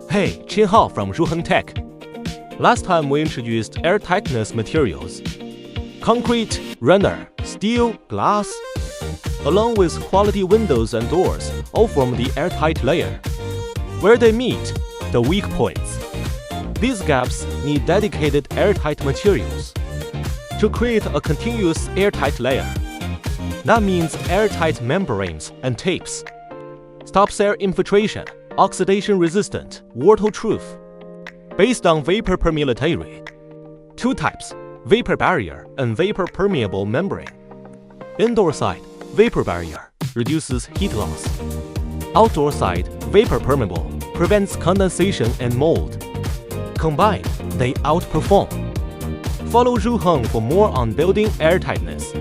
Hey, Chin Hao from Zhuheng Tech. Last time we introduced Airtightness materials. Concrete, runner, steel, glass, along with quality windows and doors all form the airtight layer. Where they meet, the weak points. These gaps need dedicated airtight materials to create a continuous airtight layer. That means airtight membranes and tapes. Stops air infiltration, oxidation-resistant, waterproof. Based on vapor-permeability. Two types, vapor barrier and vapor-permeable membrane. Indoor side, vapor barrier, reduces heat loss. Outdoor side, vapor-permeable, prevents condensation and mold. Combined, they outperform. Follow Zhuheng for more on building airtightness.